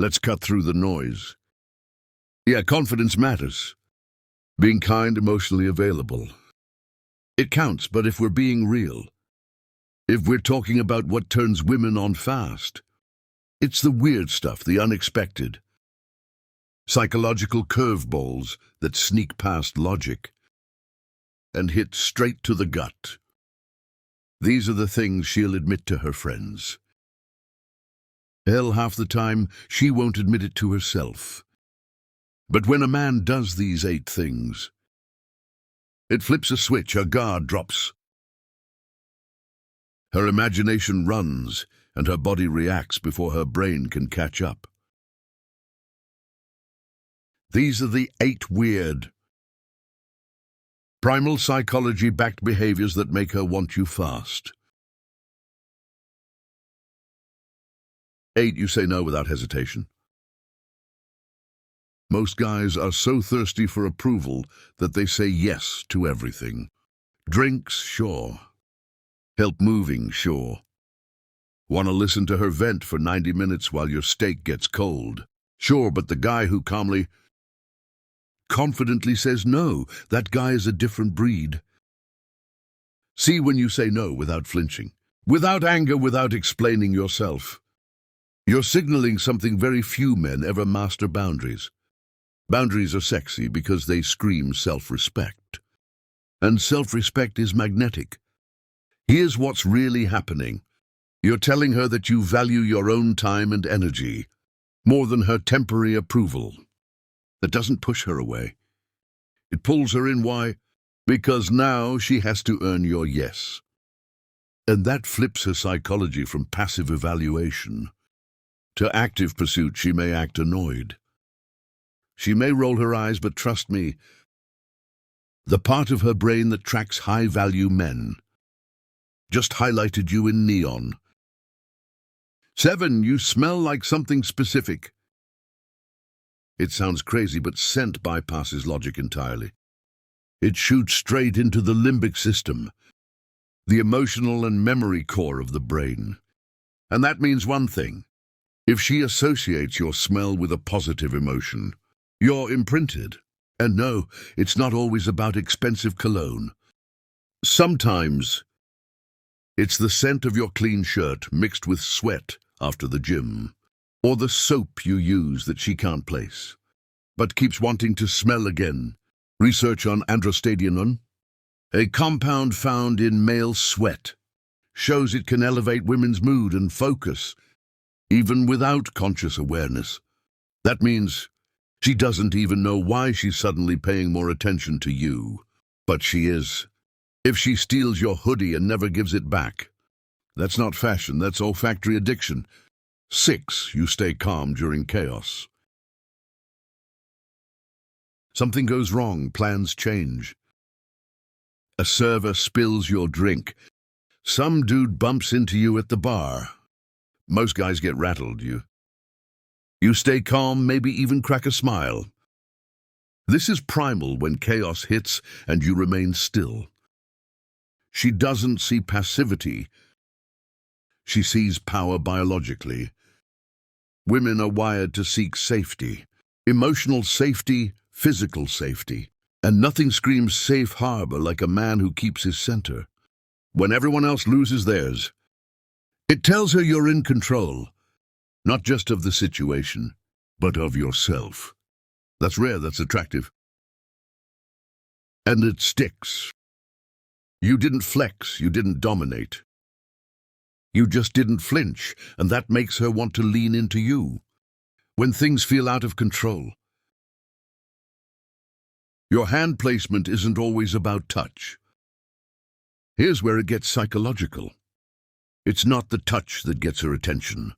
Let's cut through the noise. Yeah, confidence matters. Being kind, emotionally available. It counts, but if we're being real, if we're talking about what turns women on fast, it's the weird stuff, the unexpected. Psychological curveballs that sneak past logic and hit straight to the gut. These are the things she'll admit to her friends. Hell, half the time, she won't admit it to herself. But when a man does these 8 things, it flips a switch, her guard drops. Her imagination runs, and her body reacts before her brain can catch up. These are the 8 weird, primal psychology-backed behaviors that make her want you fast. 8, you say no without hesitation. Most guys are so thirsty for approval that they say yes to everything. Drinks, sure. Help moving, sure. Want to listen to her vent for 90 minutes while your steak gets cold? Sure, but the guy who calmly, confidently says no, that guy is a different breed. See when you say no without flinching, without anger, without explaining yourself. You're signaling something very few men ever master: boundaries. Boundaries are sexy because they scream self-respect. And self-respect is magnetic. Here's what's really happening. You're telling her that you value your own time and energy more than her temporary approval. That doesn't push her away. It pulls her in. Why? Because now she has to earn your yes. And that flips her psychology from passive evaluation to active pursuit. She may act annoyed. She may roll her eyes, but trust me, the part of her brain that tracks high-value men just highlighted you in neon. 7, you smell like something specific. It sounds crazy, but scent bypasses logic entirely. It shoots straight into the limbic system, the emotional and memory core of the brain. And that means one thing. If she associates your smell with a positive emotion, you're imprinted. And no, it's not always about expensive cologne. Sometimes it's the scent of your clean shirt mixed with sweat after the gym, or the soap you use that she can't place, but keeps wanting to smell again. Research on androstenedione, a compound found in male sweat, shows it can elevate women's mood and focus, even without conscious awareness. That means she doesn't even know why she's suddenly paying more attention to you, but she is. If she steals your hoodie and never gives it back, that's not fashion, that's olfactory addiction. 6, you stay calm during chaos. Something goes wrong, plans change. A server spills your drink. Some dude bumps into you at the bar. Most guys get rattled. You stay calm, maybe even crack a smile. This is primal when chaos hits and you remain still. She doesn't see passivity. She sees power biologically. Women are wired to seek safety. Emotional safety, physical safety. And nothing screams safe harbor like a man who keeps his center when everyone else loses theirs. It tells her you're in control, not just of the situation, but of yourself. That's rare, that's attractive. And it sticks. You didn't flex, you didn't dominate. You just didn't flinch, and that makes her want to lean into you when things feel out of control. Your hand placement isn't always about touch. Here's where it gets psychological. It's not the touch that gets her attention.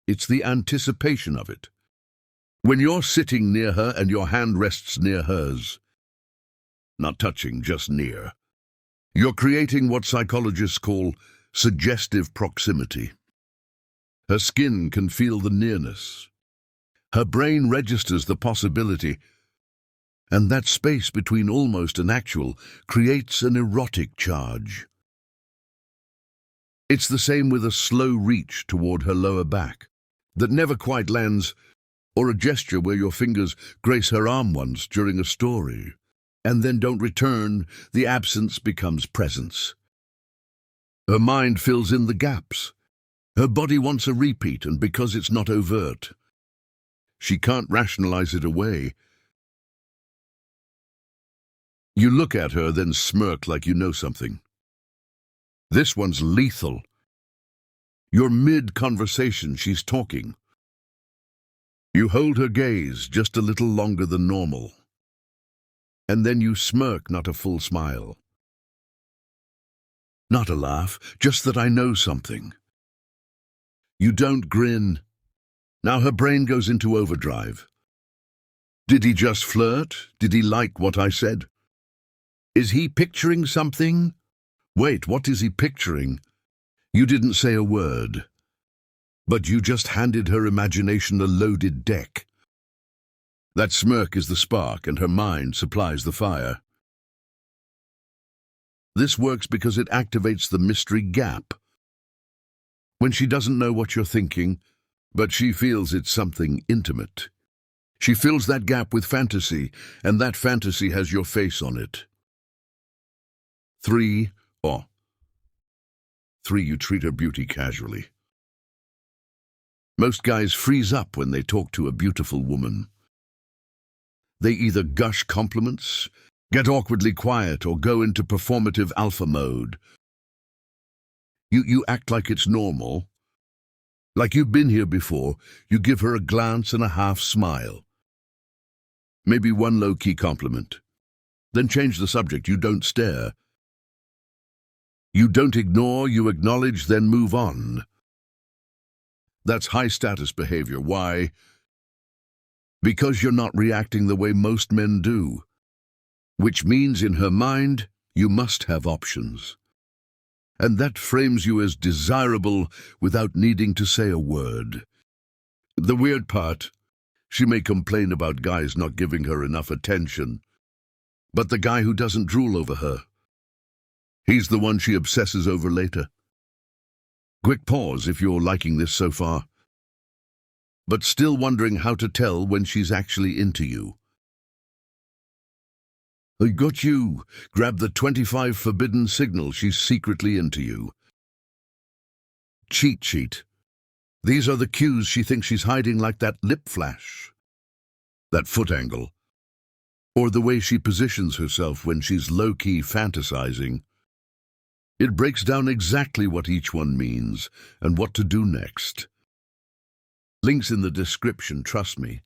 It's the anticipation of it. When you're sitting near her and your hand rests near hers, not touching, just near, you're creating what psychologists call suggestive proximity. Her skin can feel the nearness. Her brain registers the possibility, and that space between almost and actual creates an erotic charge. It's the same with a slow reach toward her lower back that never quite lands, or a gesture where your fingers grace her arm once during a story, and then don't return, the absence becomes presence. Her mind fills in the gaps. Her body wants a repeat, and because it's not overt, she can't rationalize it away. You look at her, then smirk like you know something. This one's lethal. You're mid-conversation, she's talking. You hold her gaze just a little longer than normal. And then you smirk, not a full smile. Not a laugh, just that I know something. You don't grin. Now her brain goes into overdrive. Did he just flirt? Did he like what I said? Is he picturing something? Wait, what is he picturing? You didn't say a word, but you just handed her imagination a loaded deck. That smirk is the spark, and her mind supplies the fire. This works because it activates the mystery gap. When she doesn't know what you're thinking, but she feels it's something intimate. She fills that gap with fantasy, and that fantasy has your face on it. 3. You treat her beauty casually. Most guys freeze up when they talk to a beautiful woman. They either gush compliments, get awkwardly quiet, or go into performative alpha mode. You act like it's normal. Like you've been here before. You give her a glance and a half smile. Maybe one low-key compliment. Then change the subject. You don't stare. You don't ignore, you acknowledge, then move on. That's high-status behavior. Why? Because you're not reacting the way most men do. Which means in her mind, you must have options. And that frames you as desirable without needing to say a word. The weird part, she may complain about guys not giving her enough attention, but the guy who doesn't drool over her, he's the one she obsesses over later. Quick pause if you're liking this so far, but still wondering how to tell when she's actually into you. I got you. Grab the 25 forbidden signal she's secretly into you. Cheat sheet. These are the cues she thinks she's hiding, like that lip flash, that foot angle, or the way she positions herself when she's low-key fantasizing. It breaks down exactly what each one means and what to do next. Links in the description, trust me.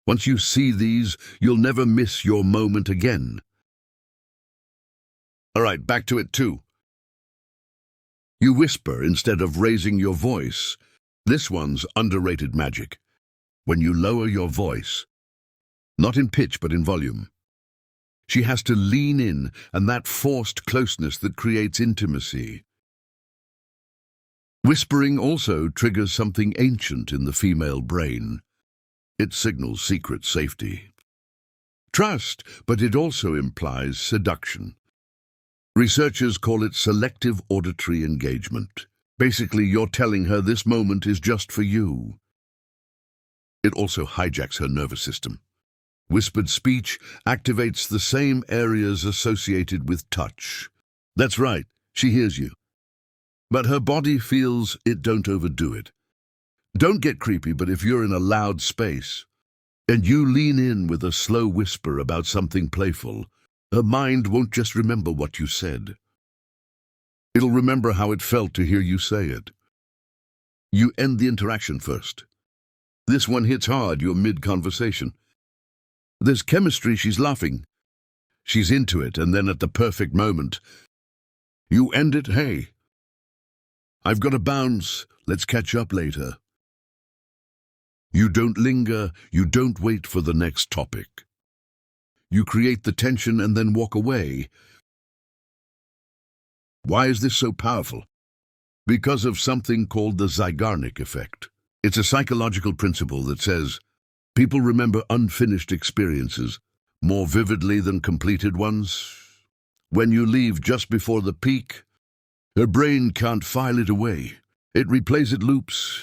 Once you see these, you'll never miss your moment again. All right, back to it too. You whisper instead of raising your voice. This one's underrated magic. When you lower your voice, not in pitch but in volume, she has to lean in, and that forced closeness that creates intimacy. Whispering also triggers something ancient in the female brain. It signals secret safety. Trust, but it also implies seduction. Researchers call it selective auditory engagement. Basically, you're telling her this moment is just for you. It also hijacks her nervous system. Whispered speech activates the same areas associated with touch. That's right, she hears you. But her body feels it. Don't overdo it. Don't get creepy, but if you're in a loud space and you lean in with a slow whisper about something playful, her mind won't just remember what you said. It'll remember how it felt to hear you say it. You end the interaction first. This one hits hard. You're mid-conversation. There's chemistry. She's laughing. She's into it, and then at the perfect moment, you end it. Hey, I've got to bounce. Let's catch up later. You don't linger, you don't wait for the next topic. You create the tension and then walk away. Why is this so powerful? Because of something called the Zeigarnik effect. It's a psychological principle that says people remember unfinished experiences more vividly than completed ones. When you leave just before the peak, her brain can't file it away. It replays it, loops.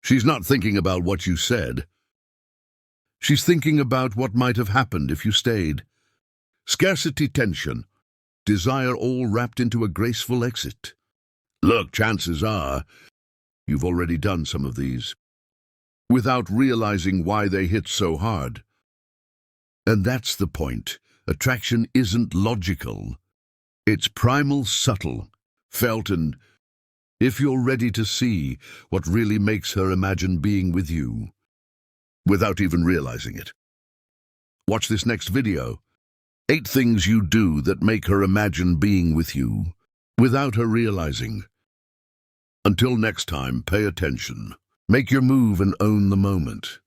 She's not thinking about what you said. She's thinking about what might have happened if you stayed. Scarcity tension, desire all wrapped into a graceful exit. Look, chances are you've already done some of these without realizing why they hit so hard. And that's the point. Attraction isn't logical. It's primal, subtle, felt, and if you're ready to see what really makes her imagine being with you, without even realizing it. Watch this next video. 8 things you do that make her imagine being with you, without her realizing. Until next time, pay attention. Make your move and own the moment.